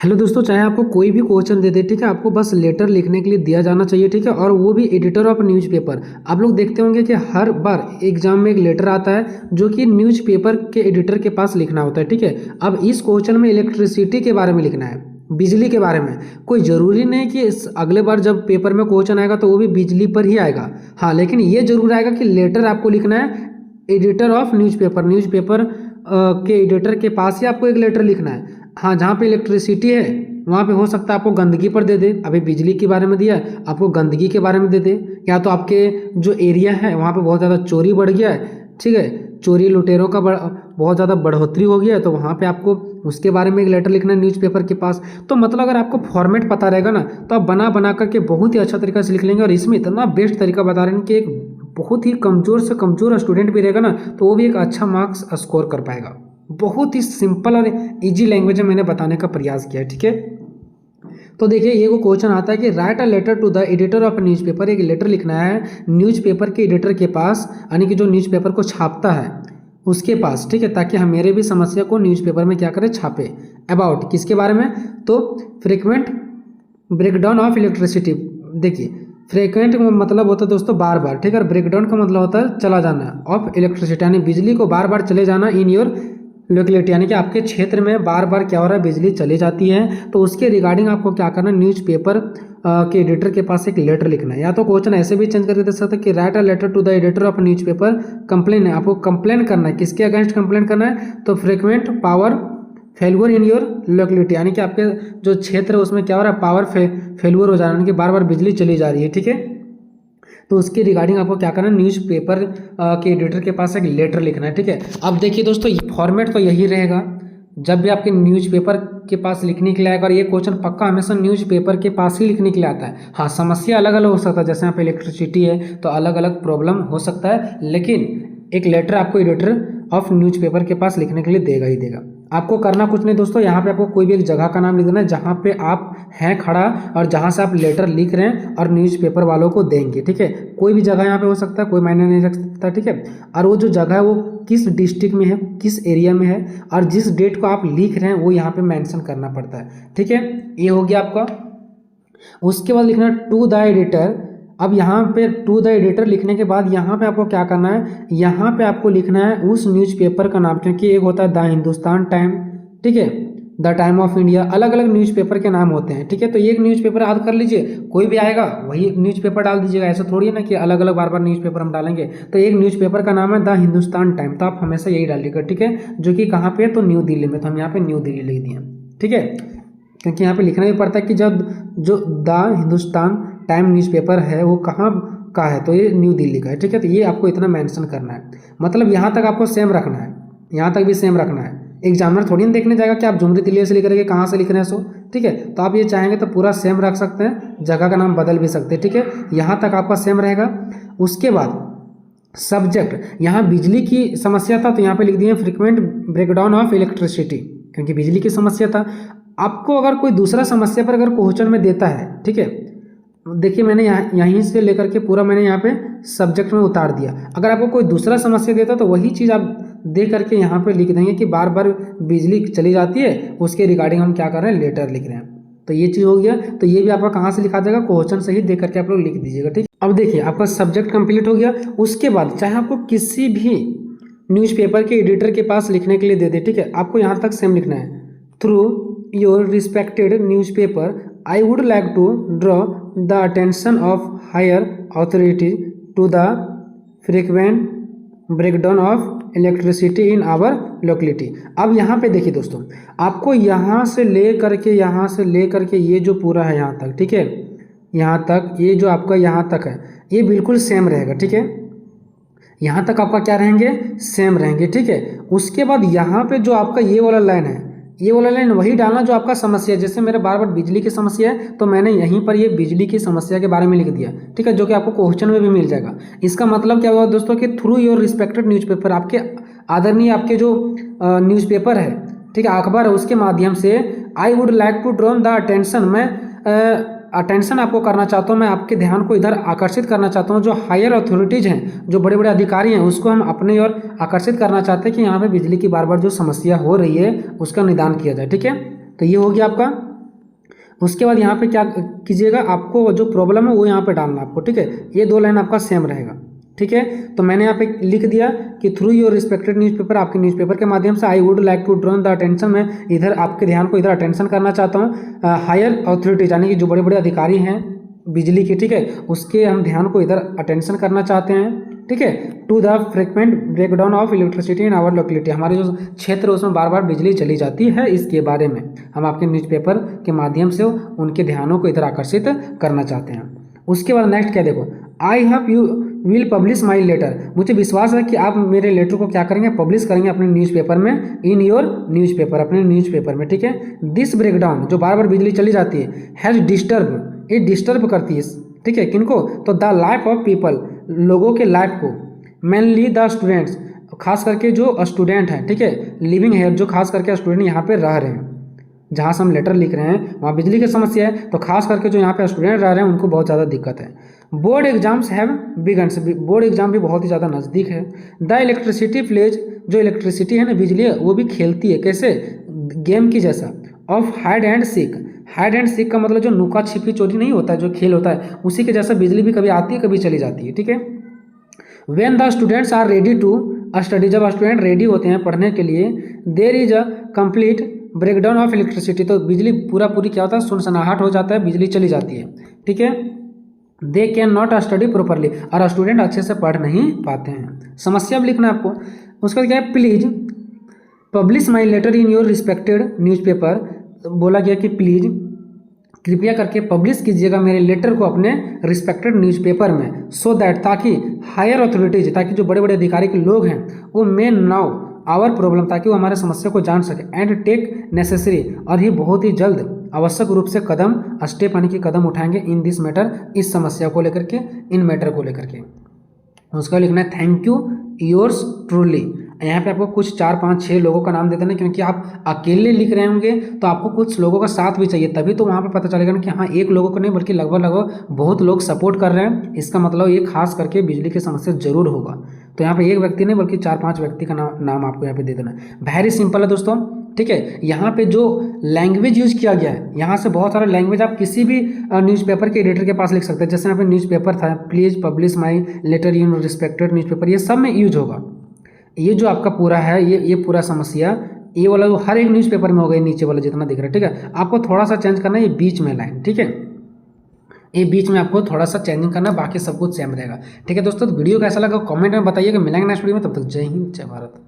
Hello दोस्तों, चाहे आपको कोई भी क्वेश्चन दे दे, ठीक है, आपको बस लेटर लिखने के लिए दिया जाना चाहिए, ठीक है, और वो भी एडिटर ऑफ न्यूज़पेपर। आप लोग देखते होंगे कि हर बार एग्जाम में एक लेटर आता है जो कि न्यूज़पेपर के एडिटर के पास लिखना होता है, ठीक है। अब इस क्वेश्चन में इलेक्ट्रिसिटी के बारे में लिखना है, बिजली के बारे में। कोई ज़रूरी नहीं कि अगले बार जब पेपर में क्वेश्चन आएगा तो वो भी बिजली पर ही आएगा, हाँ, लेकिन ये जरूर आएगा कि लेटर आपको लिखना है एडिटर ऑफ न्यूज़पेपर, न्यूज़पेपर के एडिटर के पास ही आपको एक लेटर लिखना है। हाँ, जहाँ पे इलेक्ट्रिसिटी है वहाँ पे हो सकता है आपको गंदगी पर दे दे, अभी बिजली के बारे में दिया है आपको गंदगी के बारे में दे दे, या तो आपके जो एरिया है वहाँ पे बहुत ज़्यादा चोरी बढ़ गया है, ठीक है, चोरी लुटेरों का बहुत ज़्यादा बढ़ोतरी हो गया है, तो वहाँ पे आपको उसके बारे में एक लेटर लिखना है न्यूज़पेपर के पास। तो मतलब अगर आपको फॉर्मेट पता रहेगा ना तो आप बना बना करके बहुत ही अच्छा तरीका से लिख लेंगे। और इसमें इतना बेस्ट तरीका बता रहे हैं कि एक बहुत ही कमज़ोर से कमज़ोर स्टूडेंट भी रहेगा ना तो वो भी एक अच्छा मार्क्स स्कोर कर पाएगा। बहुत ही सिंपल और इजी लैंग्वेज में मैंने बताने का प्रयास किया है, ठीक है। तो देखिए, ये वो क्वेश्चन आता है कि write a letter to the editor of newspaper. एक लेटर लिखना है न्यूज़पेपर के एडिटर के पास, यानी कि जो न्यूज़पेपर को छापता है उसके पास, ठीक है, ताकि हम मेरे भी समस्या को न्यूज़पेपर में क्या करें, छापे। अबाउट किसके बारे में, तो फ्रीक्वेंट ब्रेकडाउन ऑफ इलेक्ट्रिसिटी। देखिए, फ्रीक्वेंट का मतलब होता है दोस्तों बार बार, ठीक है, और ब्रेकडाउन का मतलब होता है चला जाना ऑफ इलेक्ट्रिसिटी, यानी बिजली को बार बार चले जाना इन योर लोकेलिटी, यानी कि आपके क्षेत्र में बार बार क्या हो रहा है, बिजली चली जाती है। तो उसके रिगार्डिंग आपको क्या करना है, न्यूज़पेपर के एडिटर के पास एक लेटर लिखना है। या तो क्वेश्चन ऐसे भी चेंज करके दे सकते हैं कि write a letter to the editor of newspaper complain है, आपको कंप्लेन करना है, किसके अगेंस्ट कंप्लेन करना है, तो frequent power failure in your locality, यानी कि आपके जो क्षेत्र है उसमें क्या हो रहा है, पावर फेलुअर हो जा रहा है, यानी कि बार बार बिजली चली जा रही है, ठीक है। तो उसके रिगार्डिंग आपको क्या करना है, न्यूज़पेपर के एडिटर के पास एक लेटर लिखना है, ठीक है। अब देखिए दोस्तों, फॉर्मेट तो यही रहेगा जब भी आपके न्यूज़पेपर के पास लिखने के लिए आएगा, और ये क्वेश्चन पक्का हमेशा न्यूज़पेपर के पास ही लिखने के लिए आता है। हाँ, समस्या अलग अलग हो सकता है, जैसे यहाँ पे इलेक्ट्रिसिटी है तो अलग अलग प्रॉब्लम हो सकता है, लेकिन एक लेटर आपको एडिटर ऑफ न्यूज़पेपर के पास लिखने के लिए देगा ही देगा। आपको करना कुछ नहीं दोस्तों, यहाँ पे आपको कोई भी एक जगह का नाम लिख देना है जहाँ पे आप हैं खड़ा और जहाँ से आप लेटर लिख रहे हैं और न्यूज़पेपर वालों को देंगे, ठीक है। कोई भी जगह यहाँ पे हो सकता है, कोई मायने नहीं रख सकता, ठीक है। और वो जो जगह है वो किस डिस्ट्रिक्ट में है, किस एरिया में है, और जिस डेट को आप लिख रहे हैं वो यहाँ पे मेंशन करना पड़ता है, ठीक है। ये हो गया आपका। उसके बाद लिखना टू द एडिटर। अब यहाँ पे टू द एडिटर लिखने के बाद यहाँ पे आपको क्या करना है, यहाँ पे आपको लिखना है उस न्यूज़पेपर का नाम, क्योंकि एक होता है द हिंदुस्तान टाइम, ठीक है, द टाइम ऑफ इंडिया, अलग अलग न्यूज़पेपर के नाम होते हैं, ठीक है। तो एक न्यूज़पेपर याद कर लीजिए, कोई भी आएगा वही न्यूज़पेपर डाल दीजिएगा, ऐसा थोड़ी है ना कि अलग अलग बार बार न्यूज़पेपर हम डालेंगे। तो एक न्यूज़पेपर का नाम है द हिंदुस्तान टाइम, तो आप हमेशा यही डालिएगा, ठीक है, जो कि कहाँ पे है, तो न्यू दिल्ली में, तो हम यहाँ पे न्यू दिल्ली लिख दिए, ठीक है, क्योंकि यहाँ पे लिखना भी पड़ता है कि जब जो द हिंदुस्तान टाइम न्यूज़पेपर है वो कहाँ का है, तो ये न्यू दिल्ली का है, ठीक है। तो ये आपको इतना मेंशन करना है, मतलब यहाँ तक आपको सेम रखना है, यहाँ तक भी सेम रखना है। एग्जामिनर थोड़ी ना देखने जाएगा कि आप जुमरी दिल्ली से लिख रहे हैं, कहाँ से लिख रहे हैं, सो ठीक है। तो आप ये चाहेंगे तो पूरा सेम रख सकते हैं, जगह का नाम बदल भी सकते हैं, ठीक है। यहाँ तक आपका सेम रहेगा। उसके बाद सब्जेक्ट, यहाँ बिजली की समस्या था तो यहाँ पे लिख दिए फ्रीक्वेंट ब्रेकडाउन ऑफ इलेक्ट्रिसिटी, क्योंकि बिजली की समस्या था। आपको अगर कोई दूसरा समस्या पर अगर क्वेश्चन में देता है, ठीक है, देखिए मैंने यहीं से लेकर के पूरा मैंने यहाँ पे सब्जेक्ट में उतार दिया। अगर आपको कोई दूसरा समस्या देता तो वही चीज़ आप दे करके यहाँ पे लिख देंगे कि बार बार बिजली चली जाती है, उसके रिगार्डिंग हम क्या कर रहे हैं, लेटर लिख रहे हैं। तो ये चीज़ हो गया। तो ये भी आपका कहाँ से लिखा जाएगा, क्वेश्चन से ही दे करके आप लोग लिख दीजिएगा, ठीक। अब देखिए आपका सब्जेक्ट कंप्लीट हो गया। उसके बाद चाहे आपको किसी भी न्यूज़पेपर के एडिटर के पास लिखने के लिए दे दे, ठीक है, आपको यहाँ तक सेम लिखना है। Through your respected newspaper I would like to draw the attention of higher authorities to the frequent breakdown of electricity in our locality। अब यहाँ पे देखिए दोस्तों, आपको यहाँ से ले करके ये जो पूरा है यहाँ तक, ठीक है, यहाँ तक ये जो आपका यहाँ तक है ये बिल्कुल सेम रहेगा, ठीक है। यहाँ तक आपका क्या रहेंगे, सेम रहेंगे, ठीक है। उसके बाद यहाँ पे जो आपका ये वाला लाइन है, ये वाला लाइन वही डालना जो आपका समस्या है। जैसे मेरे बार बार बिजली की समस्या है तो मैंने यहीं पर ये बिजली की समस्या के बारे में लिख दिया, ठीक है, जो कि आपको क्वेश्चन में भी मिल जाएगा। इसका मतलब क्या हुआ दोस्तों कि थ्रू योर रिस्पेक्टेड न्यूज़पेपर, आपके आदरणीय आपके जो न्यूज़पेपर है, ठीक है, अखबार है, उसके माध्यम से I would like to draw the attention, मैं अटेंशन आपको करना चाहता हूँ, मैं आपके ध्यान को इधर आकर्षित करना चाहता हूँ। जो हायर अथॉरिटीज़ हैं, जो बड़े बड़े अधिकारी हैं, उसको हम अपने ओर आकर्षित करना चाहते हैं कि यहाँ पे बिजली की बार बार जो समस्या हो रही है उसका निदान किया जाए, ठीक है। तो ये हो गया आपका उसके बाद यहाँ पे क्या कीजिएगा, आपको जो प्रॉब्लम है वो यहाँ पे डालना आपको, ठीक है। ये 2 लाइन आपका सेम रहेगा, ठीक है। तो मैंने यहाँ पे लिख दिया कि थ्रू योर रिस्पेक्टेड न्यूज़पेपर, आपके न्यूज़पेपर के माध्यम से I would like to drawn the attention, मैं इधर आपके ध्यान को इधर अटेंशन करना चाहता हूँ हायर अथॉरिटीज, यानी कि जो बड़े बड़े अधिकारी हैं बिजली के, ठीक है, उसके हम ध्यान को इधर अटेंशन करना चाहते हैं, ठीक है। To the frequent breakdown of electricity in our locality, हमारे जो क्षेत्र है उसमें बार बार बिजली चली जाती है, इसके बारे में हम आपके न्यूज़पेपर के माध्यम से उनके ध्यानों को इधर आकर्षित करना चाहते हैं। उसके बाद नेक्स्ट क्या देखो, I hope you will publish my letter, मुझे विश्वास है कि आप मेरे लेटर को क्या करेंगे, पब्लिश करेंगे अपने न्यूज़पेपर में, इन योर न्यूज़पेपर, अपने न्यूज़पेपर में, ठीक है। दिस ब्रेकडाउन, जो बार बार बिजली चली जाती है, हैज़ डिस्टर्ब, ये डिस्टर्ब करती है, ठीक है, किनको, तो द लाइफ ऑफ पीपल, लोगों के लाइफ को, मेनली द स्टूडेंट्स, खास करके जो स्टूडेंट हैं, ठीक है, लिविंग है, जो खास करके स्टूडेंट यहाँ पे रह रहे हैं, जहाँ से हम लेटर लिख रहे हैं वहाँ बिजली की समस्या है, तो खास करके जो यहाँ पे स्टूडेंट रह रहे हैं उनको बहुत ज़्यादा दिक्कत है। Board exams have begun, board exam भी बहुत ही ज़्यादा नज़दीक है। द इलेक्ट्रिसिटी प्लेज, जो इलेक्ट्रिसिटी है ना, बिजली है, वो भी खेलती है, कैसे, गेम की जैसा, of hide and seek, hide and seek का मतलब जो नुका छिपी चोरी नहीं होता है, जो खेल होता है, उसी के जैसा बिजली भी कभी आती है कभी चली जाती है, ठीक है। When the students are ready to study, जब स्टूडेंट रेडी होते हैं पढ़ने के लिए, there is a complete breakdown of electricity, तो बिजली पूरी क्या होता है, सुनसनाहट हो जाता है, बिजली चली जाती है, ठीक है। They can not study properly, और स्टूडेंट अच्छे से पढ़ नहीं पाते हैं। समस्या भी लिखना है आपको। उसके बाद क्या है, please publish my letter in your respected newspaper, बोला गया कि प्लीज कृपया करके पब्लिश कीजिएगा मेरे लेटर को अपने रिस्पेक्टेड न्यूज़पेपर में, सो दैट, ताकि हायर अथॉरिटीज, ताकि जो बड़े बड़े अधिकारी के लोग हैं वो मे नाउ आवर प्रॉब्लम, ताकि वो हमारे समस्या को जान सके, एंड टेक नेसेसरी, और ये बहुत ही जल्द आवश्यक रूप से कदम, स्टेप यानी कि कदम उठाएंगे, इन दिस मैटर, इस समस्या को लेकर के, इन मैटर को लेकर के। उसका लिखना है थैंक यू योर्स ट्रूली, यहाँ पे आपको कुछ 4 5 6 लोगों का नाम दे देना, क्योंकि आप अकेले लिख रहे होंगे तो आपको कुछ लोगों का साथ भी चाहिए, तभी तो वहाँ पे पता चलेगा ना कि हाँ एक लोगों को नहीं बल्कि लगभग बहुत लोग सपोर्ट कर रहे हैं, इसका मतलब ये खास करके बिजली की समस्या जरूर होगा। तो यहाँ पे एक व्यक्ति नहीं बल्कि 4 5 व्यक्ति का नाम आपको यहाँ पे दे देना। वेरी सिंपल है दोस्तों, ठीक है। यहाँ पे जो लैंग्वेज यूज किया गया है, यहाँ से बहुत सारा लैंग्वेज आप किसी भी न्यूज़पेपर के एडिटर के पास लिख सकते हैं। जैसे यहाँ पे न्यूज़पेपर था, please publish my letter in respected newspaper, ये सब में यूज होगा। ये जो आपका पूरा है, ये पूरा समस्या, ये वाला जो हर एक न्यूज़पेपर में होगा, ये नीचे वाला जितना दिख रहा है, ठीक है। आपको थोड़ा सा चेंज करना है, ये बीच में लाइन, ठीक है, ये बीच में आपको थोड़ा सा चेंजिंग करना है, बाकी सब कुछ सेम रहेगा, ठीक है दोस्तों। तो वीडियो कैसा लगा कमेंट में बताइएगा। मिलेंगे नेक्स्ट वीडियो में, तब तक जय हिंद जय भारत।